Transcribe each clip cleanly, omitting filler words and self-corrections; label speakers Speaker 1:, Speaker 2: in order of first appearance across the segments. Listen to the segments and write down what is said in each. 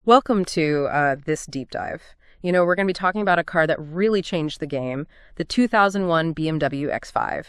Speaker 1: Welcome to this deep dive. We're going to be talking about a car that really changed the game, the 2001 BMW X5.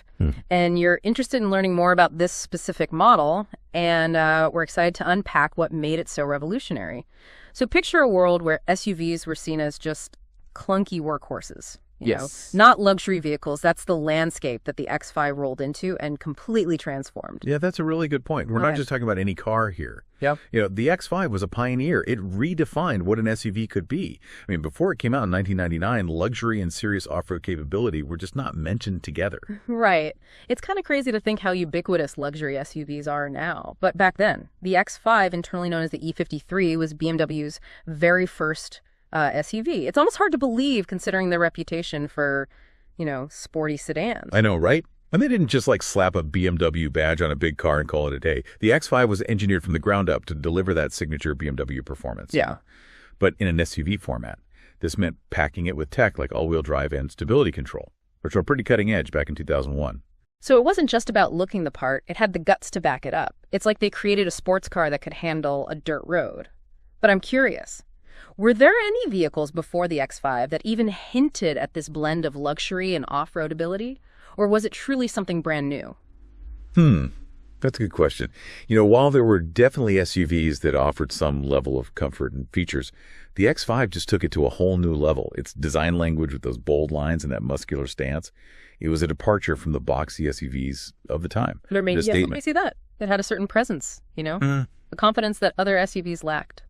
Speaker 1: And you're interested in learning more about this specific model, and we're excited to unpack what made it so revolutionary. So picture a world where SUVs were seen as just clunky workhorses.
Speaker 2: Yes.
Speaker 1: Not luxury vehicles. That's the landscape that the X5 rolled into and completely transformed.
Speaker 2: Yeah, that's a really good point. We're not just talking about any car here.
Speaker 1: Yep.
Speaker 2: The X5 was a pioneer. It redefined what an SUV could be. I mean, before it came out in 1999, luxury and serious off-road capability were just not mentioned together.
Speaker 1: Right. It's kind of crazy to think how ubiquitous luxury SUVs are now. But back then, the X5, internally known as the E53, was BMW's very first SUV. It's almost hard to believe considering their reputation for, sporty sedans.
Speaker 2: I know, right? And they didn't just slap a BMW badge on a big car and call it a day. The X5 was engineered from the ground up to deliver that signature BMW performance.
Speaker 1: Yeah.
Speaker 2: But in an SUV format. This meant packing it with tech like all-wheel drive and stability control, which were pretty cutting edge back in 2001.
Speaker 1: So it wasn't just about looking the part, it had the guts to back it up. It's like they created a sports car that could handle a dirt road. But I'm curious, were there any vehicles before the X5 that even hinted at this blend of luxury and off-road ability? Or was it truly something brand new?
Speaker 2: That's a good question. While there were definitely SUVs that offered some level of comfort and features, the X5 just took it to a whole new level. Its design language with those bold lines and that muscular stance, it was a departure from the boxy SUVs of the time.
Speaker 1: Let me see that. It had a certain presence, the confidence that other SUVs lacked.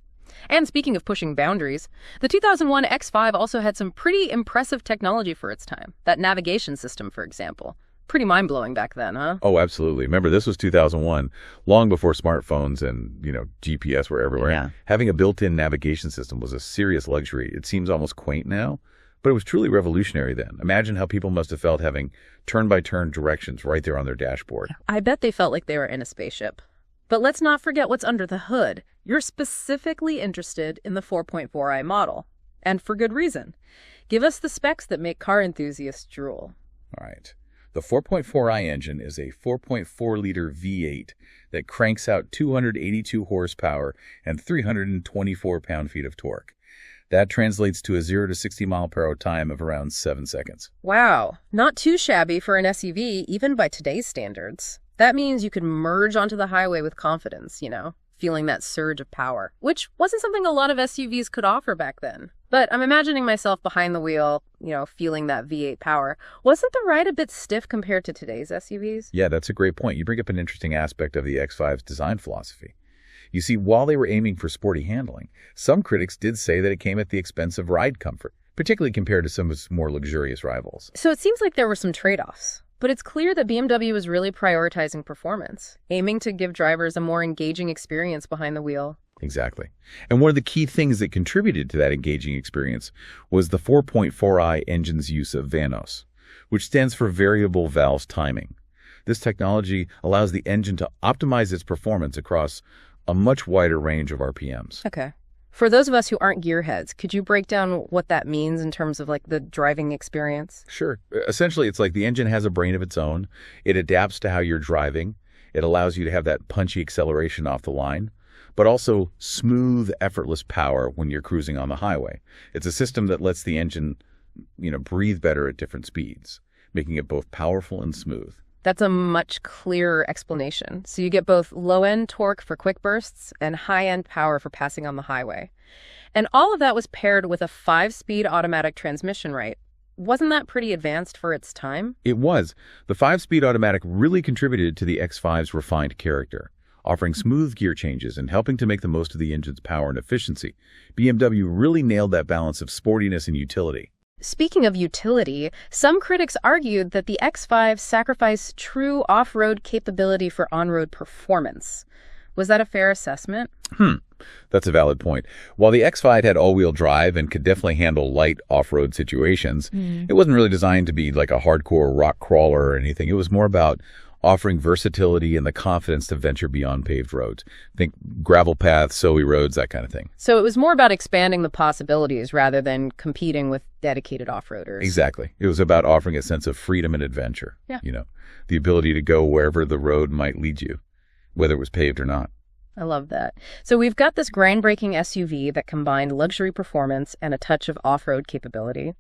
Speaker 1: And speaking of pushing boundaries, the 2001 X5 also had some pretty impressive technology for its time. That navigation system, for example. Pretty mind-blowing back then, huh?
Speaker 2: Oh, absolutely. Remember, this was 2001, long before smartphones and, GPS were everywhere.
Speaker 1: Yeah.
Speaker 2: Having a built-in navigation system was a serious luxury. It seems almost quaint now, but it was truly revolutionary then. Imagine how people must have felt having turn-by-turn directions right there on their dashboard.
Speaker 1: I bet they felt like they were in a spaceship. But let's not forget what's under the hood. You're specifically interested in the 4.4i model. And for good reason. Give us the specs that make car enthusiasts drool.
Speaker 2: All right. The 4.4i engine is a 4.4-liter V8 that cranks out 282 horsepower and 324 pound-feet of torque. That translates to a 0 to 60 mile per hour time of around 7 seconds.
Speaker 1: Wow. Not too shabby for an SUV, even by today's standards. That means you could merge onto the highway with confidence, feeling that surge of power, which wasn't something a lot of SUVs could offer back then. But I'm imagining myself behind the wheel, feeling that V8 power. Wasn't the ride a bit stiff compared to today's SUVs?
Speaker 2: Yeah, that's a great point. You bring up an interesting aspect of the X5's design philosophy. You see, while they were aiming for sporty handling, some critics did say that it came at the expense of ride comfort, particularly compared to some of its more luxurious rivals.
Speaker 1: So it seems like there were some trade-offs. But it's clear that BMW was really prioritizing performance, aiming to give drivers a more engaging experience behind the wheel.
Speaker 2: Exactly. And one of the key things that contributed to that engaging experience was the 4.4i engine's use of VANOS, which stands for variable valves timing. This technology allows the engine to optimize its performance across a much wider range of RPMs.
Speaker 1: Okay. For those of us who aren't gearheads, could you break down what that means in terms of the driving experience?
Speaker 2: Sure. Essentially, it's like the engine has a brain of its own. It adapts to how you're driving. It allows you to have that punchy acceleration off the line, but also smooth, effortless power when you're cruising on the highway. It's a system that lets the engine, breathe better at different speeds, making it both powerful and smooth.
Speaker 1: That's a much clearer explanation. So you get both low-end torque for quick bursts and high-end power for passing on the highway. And all of that was paired with a 5-speed automatic transmission, right? Wasn't that pretty advanced for its time?
Speaker 2: It was. The 5-speed automatic really contributed to the X5's refined character, offering smooth gear changes and helping to make the most of the engine's power and efficiency. BMW really nailed that balance of sportiness and utility.
Speaker 1: Speaking of utility, some critics argued that the X5 sacrificed true off-road capability for on-road performance. Was that a fair assessment?
Speaker 2: That's a valid point. While the X5 had all-wheel drive and could definitely handle light off-road situations, it wasn't really designed to be like a hardcore rock crawler or anything. It was more about offering versatility and the confidence to venture beyond paved roads. Think gravel paths, SOE roads, that kind of thing.
Speaker 1: So it was more about expanding the possibilities rather than competing with dedicated off-roaders.
Speaker 2: Exactly. It was about offering a sense of freedom and adventure.
Speaker 1: Yeah.
Speaker 2: The ability to go wherever the road might lead you, whether it was paved or not.
Speaker 1: I love that. So we've got this groundbreaking SUV that combined luxury performance and a touch of off-road capability.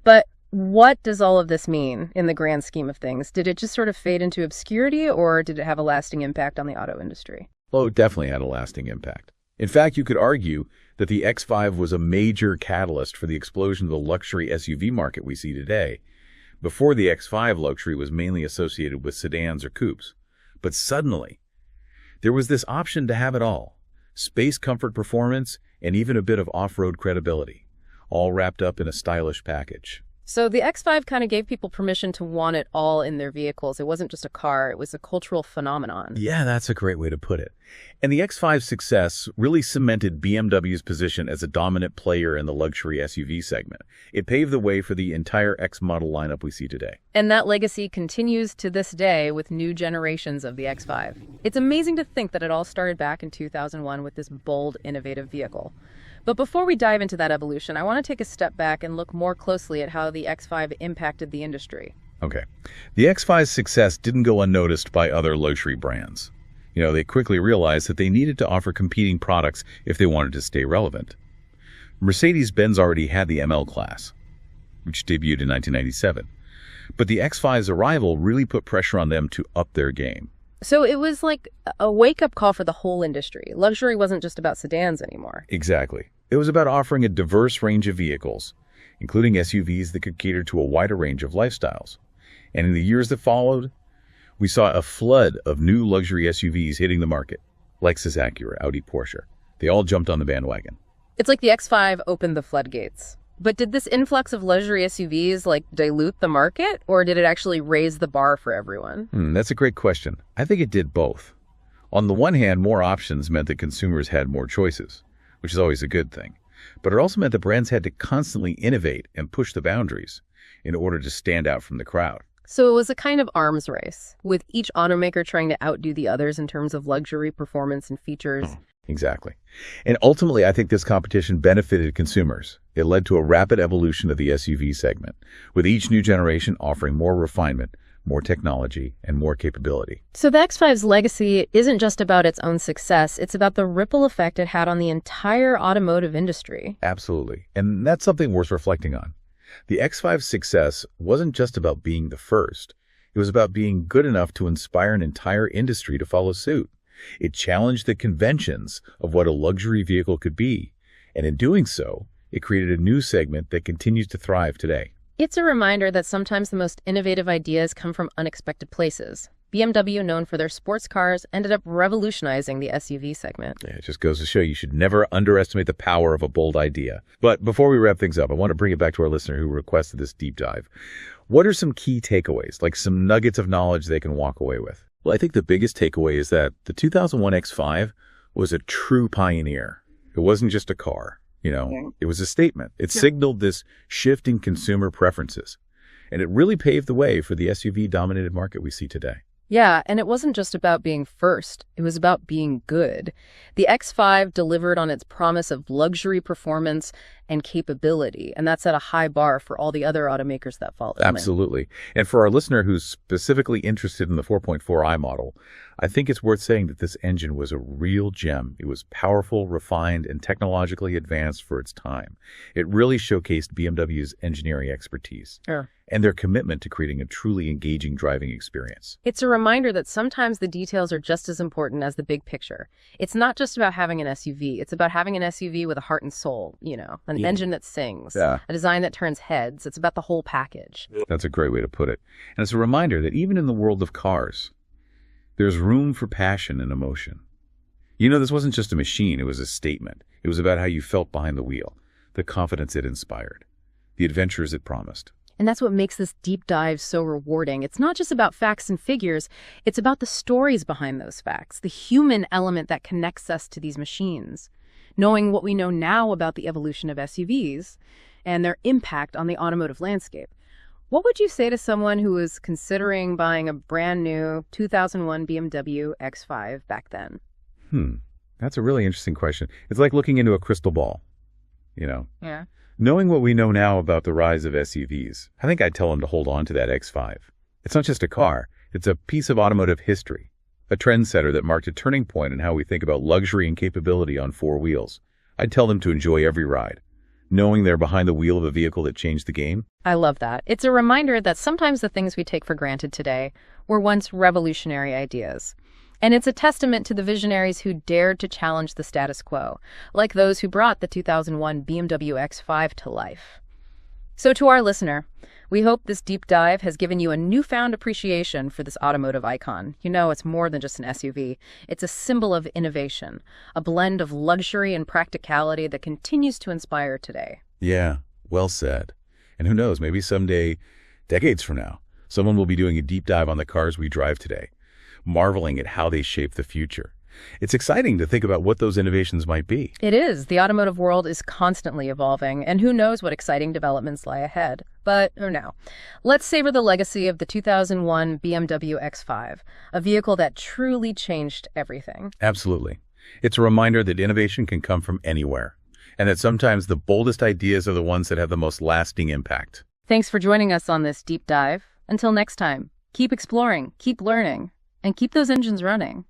Speaker 1: But what does all of this mean in the grand scheme of things? Did it just sort of fade into obscurity, or did it have a lasting impact on the auto industry?
Speaker 2: Well, it definitely had a lasting impact. In fact, you could argue that the X5 was a major catalyst for the explosion of the luxury SUV market we see today. Before the X5, luxury was mainly associated with sedans or coupes. But suddenly, there was this option to have it all: space, comfort, performance, and even a bit of off-road credibility, all wrapped up in a stylish package.
Speaker 1: So the X5 kind of gave people permission to want it all in their vehicles. It wasn't just a car, it was a cultural phenomenon.
Speaker 2: Yeah, that's a great way to put it. And the X5's success really cemented BMW's position as a dominant player in the luxury SUV segment. It paved the way for the entire X model lineup we see today.
Speaker 1: And that legacy continues to this day with new generations of the X5. It's amazing to think that it all started back in 2001 with this bold, innovative vehicle. But before we dive into that evolution, I want to take a step back and look more closely at how the X5 impacted the industry.
Speaker 2: Okay. The X5's success didn't go unnoticed by other luxury brands. They quickly realized that they needed to offer competing products if they wanted to stay relevant. Mercedes-Benz already had the ML class, which debuted in 1997. But the X5's arrival really put pressure on them to up their game.
Speaker 1: So it was like a wake-up call for the whole industry. Luxury wasn't just about sedans anymore.
Speaker 2: Exactly. It was about offering a diverse range of vehicles, including SUVs that could cater to a wider range of lifestyles. And in the years that followed, we saw a flood of new luxury SUVs hitting the market. Lexus, Acura, Audi, Porsche. They all jumped on the bandwagon.
Speaker 1: It's like the X5 opened the floodgates. But did this influx of luxury SUVs dilute the market, or did it actually raise the bar for everyone?
Speaker 2: That's a great question. I think it did both. On the one hand, more options meant that consumers had more choices, which is always a good thing. But it also meant that brands had to constantly innovate and push the boundaries in order to stand out from the crowd.
Speaker 1: So it was a kind of arms race, with each automaker trying to outdo the others in terms of luxury, performance, and features.
Speaker 2: Exactly. And ultimately, I think this competition benefited consumers. It led to a rapid evolution of the SUV segment, with each new generation offering more refinement, more technology, and more capability.
Speaker 1: So the X5's legacy isn't just about its own success, it's about the ripple effect it had on the entire automotive industry.
Speaker 2: Absolutely. And that's something worth reflecting on. The X5's success wasn't just about being the first. It was about being good enough to inspire an entire industry to follow suit. It challenged the conventions of what a luxury vehicle could be, and in doing so, it created a new segment that continues to thrive today.
Speaker 1: It's a reminder that sometimes the most innovative ideas come from unexpected places. BMW, known for their sports cars, ended up revolutionizing the SUV segment.
Speaker 2: Yeah, it just goes to show you should never underestimate the power of a bold idea. But before we wrap things up, I want to bring it back to our listener who requested this deep dive. What are some key takeaways, like some nuggets of knowledge they can walk away with? Well, I think the biggest takeaway is that the 2001 X5 was a true pioneer. It wasn't just a car, It was a statement. It signaled this shift in consumer preferences, and it really paved the way for the SUV-dominated market we see today.
Speaker 1: Yeah, and it wasn't just about being first. It was about being good. The X5 delivered on its promise of luxury, performance, and capability, and that set a high bar for all the other automakers that followed.
Speaker 2: Absolutely. And for our listener who's specifically interested in the 4.4i model, I think it's worth saying that this engine was a real gem. It was powerful, refined, and technologically advanced for its time. It really showcased BMW's engineering expertise.
Speaker 1: Sure.
Speaker 2: And their commitment to creating a truly engaging driving experience.
Speaker 1: It's a reminder that sometimes the details are just as important as the big picture. It's not just about having an SUV. It's about having an SUV with a heart and soul, an engine that sings, a design that turns heads. It's about the whole package.
Speaker 2: That's a great way to put it. And it's a reminder that even in the world of cars, there's room for passion and emotion. This wasn't just a machine. It was a statement. It was about how you felt behind the wheel, the confidence it inspired, the adventures it promised.
Speaker 1: And that's what makes this deep dive so rewarding. It's not just about facts and figures. It's about the stories behind those facts, the human element that connects us to these machines. Knowing what we know now about the evolution of SUVs and their impact on the automotive landscape. What would you say to someone who was considering buying a brand new 2001 BMW X5 back then?
Speaker 2: That's a really interesting question. It's like looking into a crystal ball,
Speaker 1: Yeah.
Speaker 2: Knowing what we know now about the rise of SUVs, I think I'd tell them to hold on to that X5. It's not just a car. It's a piece of automotive history. a trendsetter that marked a turning point in how we think about luxury and capability on four wheels. I'd tell them to enjoy every ride, knowing they're behind the wheel of a vehicle that changed the game.
Speaker 1: I love that. It's a reminder that sometimes the things we take for granted today were once revolutionary ideas. And it's a testament to the visionaries who dared to challenge the status quo, like those who brought the 2001 BMW X5 to life. So to our listener, we hope this deep dive has given you a newfound appreciation for this automotive icon. You know, it's more than just an SUV. It's a symbol of innovation, a blend of luxury and practicality that continues to inspire today.
Speaker 2: Yeah, well said. And who knows, maybe someday, decades from now, someone will be doing a deep dive on the cars we drive today, marveling at how they shape the future. It's exciting to think about what those innovations might be.
Speaker 1: It is. The automotive world is constantly evolving, and who knows what exciting developments lie ahead. But for now, let's savor the legacy of the 2001 BMW X5, a vehicle that truly changed everything.
Speaker 2: Absolutely. It's a reminder that innovation can come from anywhere, and that sometimes the boldest ideas are the ones that have the most lasting impact.
Speaker 1: Thanks for joining us on this deep dive. Until next time, keep exploring, keep learning, and keep those engines running.